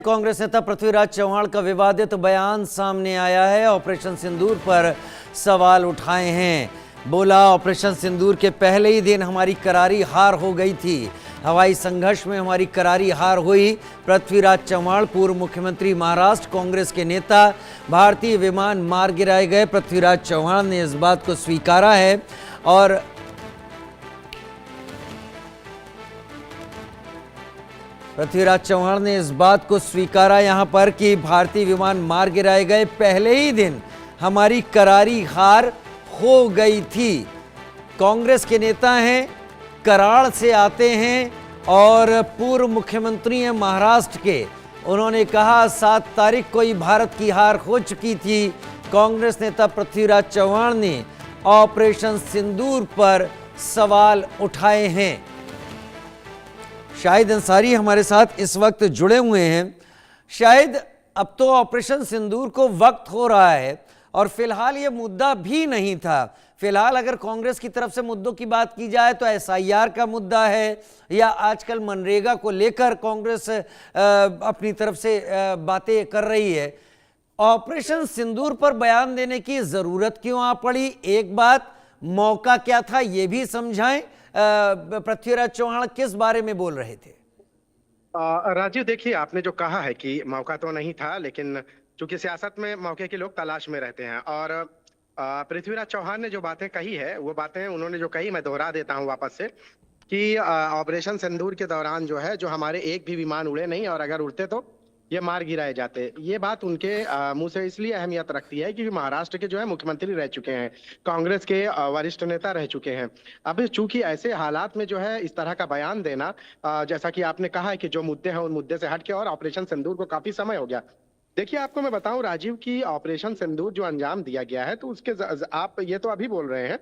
कांग्रेस नेता पृथ्वीराज चव्हाण का विवादित बयान सामने आया है। ऑपरेशन सिंदूर पर सवाल उठाए हैं। बोला, ऑपरेशन सिंदूर के पहले ही दिन हमारी करारी हार हो गई थी। हवाई संघर्ष में हमारी करारी हार हुई। पृथ्वीराज चव्हाण पूर्व मुख्यमंत्री महाराष्ट्र कांग्रेस के नेता, भारतीय विमान मार गिराए गए। पृथ्वीराज चव्हाण ने इस बात को स्वीकारा है और पृथ्वीराज चव्हाण ने इस बात को स्वीकारा यहां पर कि भारतीय विमान मार गिराए गए, पहले ही दिन हमारी करारी हार हो गई थी। कांग्रेस के नेता हैं, कराड़ से आते हैं और पूर्व मुख्यमंत्री हैं महाराष्ट्र के। उन्होंने कहा 7 तारीख को ही भारत की हार हो चुकी थी। कांग्रेस नेता पृथ्वीराज चव्हाण ने ऑपरेशन सिंदूर पर सवाल उठाए हैं। शाहिद अंसारी हमारे साथ इस वक्त जुड़े हुए हैं। शायद अब तो ऑपरेशन सिंदूर को वक्त हो रहा है और फिलहाल ये मुद्दा भी नहीं था। फिलहाल अगर कांग्रेस की तरफ से मुद्दों की बात की जाए तो एसआईआर का मुद्दा है या आजकल मनरेगा को लेकर कांग्रेस अपनी तरफ से बातें कर रही है। ऑपरेशन सिंदूर पर बयान देने की जरूरत क्यों आ पड़ी? एक बात, मौका क्या था ये भी समझाएं। पृथ्वीराज चव्हाण किस बारे में बोल रहे थे? राजीव, देखिए, आपने जो कहा है कि मौका तो नहीं था, लेकिन चूंकि सियासत में मौके के लोग तलाश में रहते हैं और पृथ्वीराज चौहान ने जो बातें कही है, वो बातें उन्होंने जो कही मैं दोहरा देता हूं वापस से कि ऑपरेशन सिंदूर के दौरान जो है, जो हमारे एक भी विमान उड़े नहीं और अगर उड़ते तो ये मार गिराए जाते। ये बात उनके मुंह से इसलिए अहमियत रखती है क्योंकि महाराष्ट्र के जो है मुख्यमंत्री रह चुके हैं, कांग्रेस के वरिष्ठ नेता रह चुके हैं। अब चूंकि ऐसे हालात में जो है इस तरह का बयान देना, जैसा कि आपने कहा है कि जो मुद्दे हैं उन मुद्दे से हटके, और ऑपरेशन सिंदूर को काफी समय हो गया। देखिए, आपको मैं बताऊं राजीव की ऑपरेशन सिंदूर जो अंजाम दिया गया है, तो उसके आप ये तो अभी बोल रहे हैं,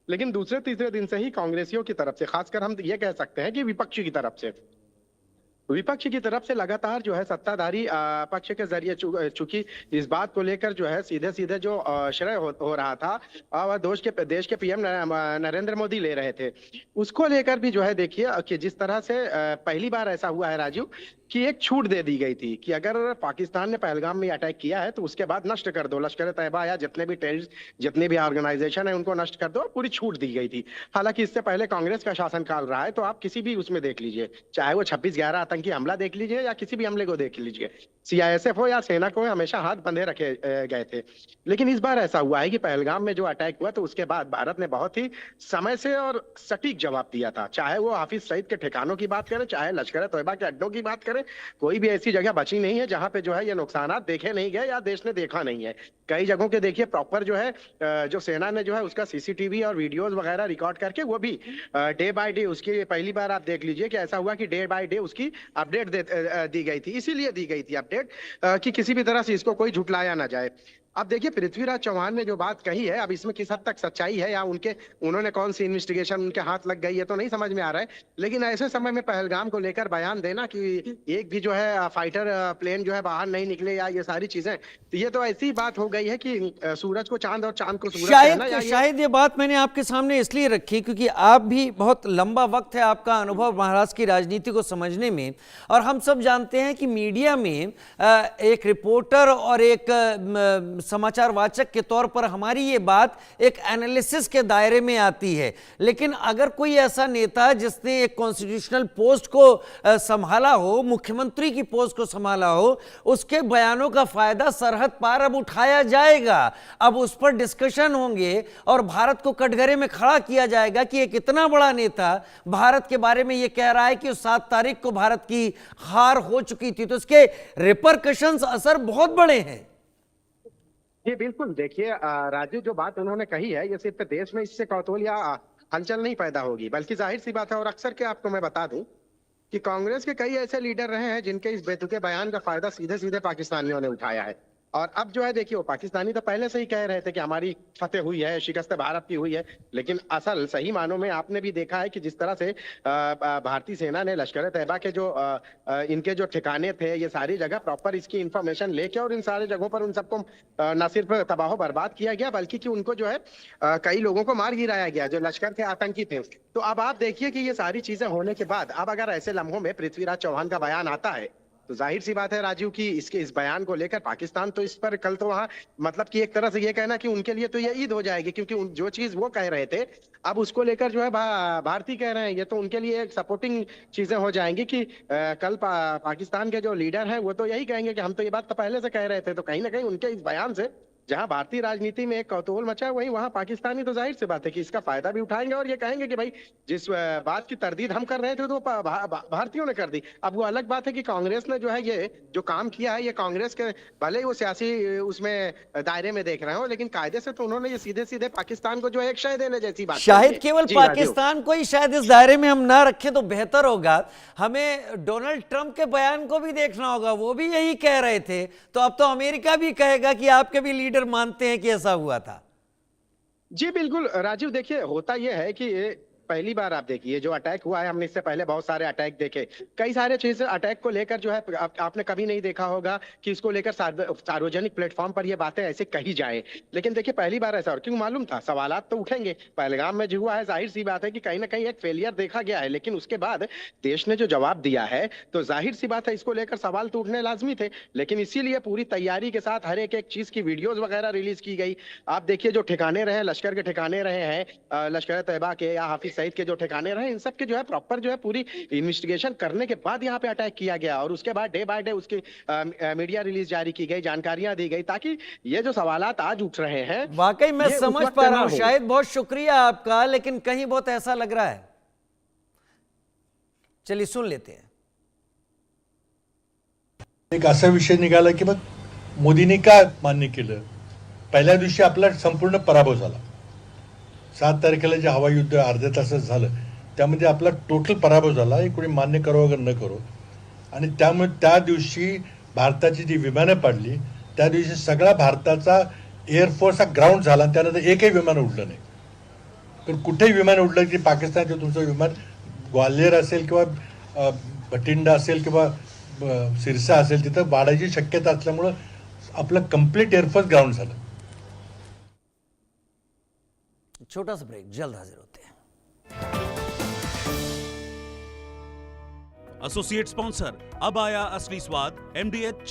लेकिन दूसरे तीसरे दिन से ही कांग्रेसियों की तरफ से, खासकर हम ये कह सकते हैं कि विपक्षी की तरफ से, विपक्ष की तरफ से लगातार जो है सत्ताधारी पक्ष के जरिए चूंकि इस बात को लेकर जो है सीधे सीधे जो श्रेय हो रहा था वह देश के पीएम नरेंद्र मोदी ले रहे थे। उसको लेकर भी जो है देखिए कि जिस तरह से पहली बार ऐसा हुआ है राजीव कि एक छूट दे दी गई थी कि अगर पाकिस्तान ने पहलगाम में अटैक किया है तो उसके बाद नष्ट कर दो, लश्कर तैयबा या जितने भी टेररिस्ट, जितने भी ऑर्गेनाइजेशन है उनको नष्ट कर दो, पूरी छूट दी गई थी। हालांकि इससे पहले कांग्रेस का शासनकाल रहा है, तो आप किसी भी उसमें देख लीजिए, चाहे वो 26/11 आतंकी हमला देख लीजिए या किसी भी हमले को देख लीजिए, सीआईएसएफ हो या सेना को हमेशा हाथ बंधे रखे गए थे। लेकिन इस बार ऐसा हुआ है कि पहलगाम में जो अटैक हुआ तो उसके बाद भारत ने बहुत ही समय से और सटीक जवाब दिया था। चाहे वो हाफिज सईद के ठिकानों की बात करें, चाहे लश्कर तैयबा के अड्डों की बात करें, कोई भी ऐसी जगह बची नहीं है जहां पे जो है ये नुकसानात देखे नहीं गए या देश ने देखा नहीं है। कई जगहों के देखिए प्रॉपर जो है जो सेना ने जो है उसका सीसीटीवी और वीडियोस वगैरह रिकॉर्ड करके, वो भी डे बाय डे उसकी, पहली बार आप देख लीजिए कि ऐसा हुआ कि डे बाय डे उसकी अपडेट दी गई थी। इसीलिए दी गई थी अपडेट कि किसी भी तरह से इसको कोई झुटलाया ना जाए। अब देखिए, पृथ्वीराज चौहान ने जो बात कही है, अब इसमें किस हद तक सच्चाई है या उन्होंने कौन सी इन्वेस्टिगेशन उनके हाथ लग गई है तो नहीं समझ में आ रहा है। लेकिन ऐसे समय में पहलगाम को लेकर बयान देना कि एक भी जो है फाइटर प्लेन जो है बाहर नहीं निकले या ये सारी चीजें, तो ये तो ऐसी बात हो गई है कि सूरज को चांद और चांद को सूरज कहना। शायद ये बात मैंने आपके सामने इसलिए रखी क्योंकि आप भी बहुत लंबा वक्त है आपका अनुभव महाराष्ट्र की राजनीति को समझने में, और हम सब जानते हैं कि मीडिया में एक रिपोर्टर और एक समाचार वाचक के तौर पर हमारी ये बात एक एनालिसिस के दायरे में आती है। लेकिन अगर कोई ऐसा नेता जिसने एक कॉन्स्टिट्यूशनल पोस्ट को संभाला हो, मुख्यमंत्री की पोस्ट को संभाला हो, उसके बयानों का फायदा सरहद पार अब उठाया जाएगा। अब उस पर डिस्कशन होंगे और भारत को कटघरे में खड़ा किया जाएगा कि एक इतना बड़ा नेता भारत के बारे में यह कह रहा है कि 7 तारीख को भारत की हार हो चुकी थी, तो इसके रिपरकशंस, असर बहुत बड़े हैं। जी बिल्कुल, देखिए राजू, जो बात उन्होंने कही है ये सिर्फ देश में इससे कौतूहल या हलचल नहीं पैदा होगी, बल्कि जाहिर सी बात है। और अक्सर के आपको मैं बता दूं कि कांग्रेस के कई ऐसे लीडर रहे हैं जिनके इस बेतुके बयान का फायदा सीधे सीधे पाकिस्तानियों ने उठाया है। और अब जो है देखिए, वो पाकिस्तानी तो पहले से ही कह रहे थे कि हमारी फतेह हुई है, शिकस्त भारत की हुई है, लेकिन असल सही मानों में आपने भी देखा है कि जिस तरह से भारतीय सेना ने लश्कर तैयबा के जो इनके जो ठिकाने थे, ये सारी जगह प्रॉपर इसकी इंफॉर्मेशन लेके और इन सारे जगहों पर उन सबको न सिर्फ तबाह बर्बाद किया गया, बल्कि कि उनको जो है कई लोगों को मार गिराया गया जो लश्कर के आतंकी थे। तो अब आप देखिए कि ये सारी चीजें होने के बाद अब अगर ऐसे लम्हों में पृथ्वीराज चौहान का बयान आता है तो जाहिर सी बात है राजीव की इसके इस बयान को लेकर पाकिस्तान तो इस पर कल तो वहां मतलब कि एक तरह से ये कहना कि उनके लिए तो ये ईद हो जाएगी, क्योंकि जो चीज वो कह रहे थे अब उसको लेकर जो है भारतीय कह रहे हैं, ये तो उनके लिए एक सपोर्टिंग चीजें हो जाएंगी कि कल पाकिस्तान के जो लीडर हैं वो तो यही कहेंगे कि हम तो ये बात तो पहले से कह रहे थे। तो कहीं ना कहीं उनके इस बयान से जहां भारतीय राजनीति में एक कौतूहल मचा है, वहीं वहां पाकिस्तानी तो जाहिर सी बात है कि इसका फायदा भी उठाएंगे और ये कहेंगे कि भाई जिस बात की तरदीद हम कर रहे थे तो वो भारतीयों ने कर दी। अब वो अलग बात है कि कांग्रेस ने जो है ये जो काम किया है, ये कांग्रेस के भले ही वो सियासी उसमें दायरे में देख रहे हो, लेकिन कायदे से तो उन्होंने ये सीधे सीधे पाकिस्तान को जो है एक शय देने जैसी बात शायद कही है। केवल जी राजीव। पाकिस्तान को ही शायद इस दायरे में हम ना रखें तो बेहतर होगा। हमें डोनाल्ड ट्रंप के बयान को भी देखना होगा, वो भी यही कह रहे थे। तो अब तो अमेरिका भी कहेगा कि आपके भी लीडर मानते हैं कि ऐसा हुआ था। जी बिल्कुल राजीव, देखिए होता यह है कि ये पहली बार आप देखिए जो अटैक हुआ है, हमने इससे पहले बहुत सारे अटैक देखे, कई सारे चीजें अटैक को लेकर जो है आपने कभी नहीं देखा होगा कि इसको लेकर सार्वजनिक प्लेटफॉर्म पर ये बातें ऐसे कही जाए। लेकिन देखिए पहली बार ऐसा, और क्यों मालूम था, सवालात तो उठेंगे। पहलगाम में जो हुआ है जाहिर सी बात है कि कहीं ना कहीं एक फेलियर देखा गया है, लेकिन उसके बाद देश ने जो जवाब दिया है तो जाहिर सी बात है इसको लेकर सवाल तो उठने लाजमी थे। लेकिन इसीलिए पूरी तैयारी के साथ हर एक चीज की वीडियोज वगैरह रिलीज की गई। आप देखिए जो ठिकाने रहे, लश्कर के ठिकाने रहे हैं, लश्कर तैयबा के या हाफिज सईद के जो ठिकाने रहे, इन सब के जो है प्रॉपर जो है पूरी इन्वेस्टिगेशन करने के बाद यहाँ पे अटैक किया गया और उसके बाद डे बाय डे उसकी मीडिया रिलीज जारी की गई, जानकारियां दी गई, ताकि ये जो सवालात आज उठ रहे हैं वाकई मैं ये उस समझ वक्त पा ना रहा हूं, हो। शायद बहुत शुक्रिया आपका, लेकिन कहीं बहुत ऐसा लग रहा है। चलिए सुन लेते हैं। एक असा विषय निघाला की मग मोदींनी का मान्य केलं, पहिल्या दिवशी आपला संपूर्ण पराभव झाला। 7 तारखेला जे हवाई युद्ध अर्ध्या तासात झालं त्यामध्ये आपला टोटल पराभव झाला, हे कोणी मान्य करो अगर न करो। आणि त्यामुळे त्या दिवशी भारताची जी विमानं पडली त्या दिवशी सगळा भारताचा एअरफोर्स हा ग्राउंड झाला, त्यानंतर एकही विमान उडलं नाही। तर कुठेही विमान उडलं की पाकिस्तानचं तुमचं विमान ग्वाल्हेर असेल किंवा भटिंडा असेल किंवा सिरसा असेल तिथं वाढायची शक्यता असल्यामुळं आपलं कंप्लीट एअरफोर्स ग्राउंड झालं। छोटा सा ब्रेक, जल्द हाजिर होते हैं। एसोसिएट स्पॉन्सर, अब आया असली स्वाद MDH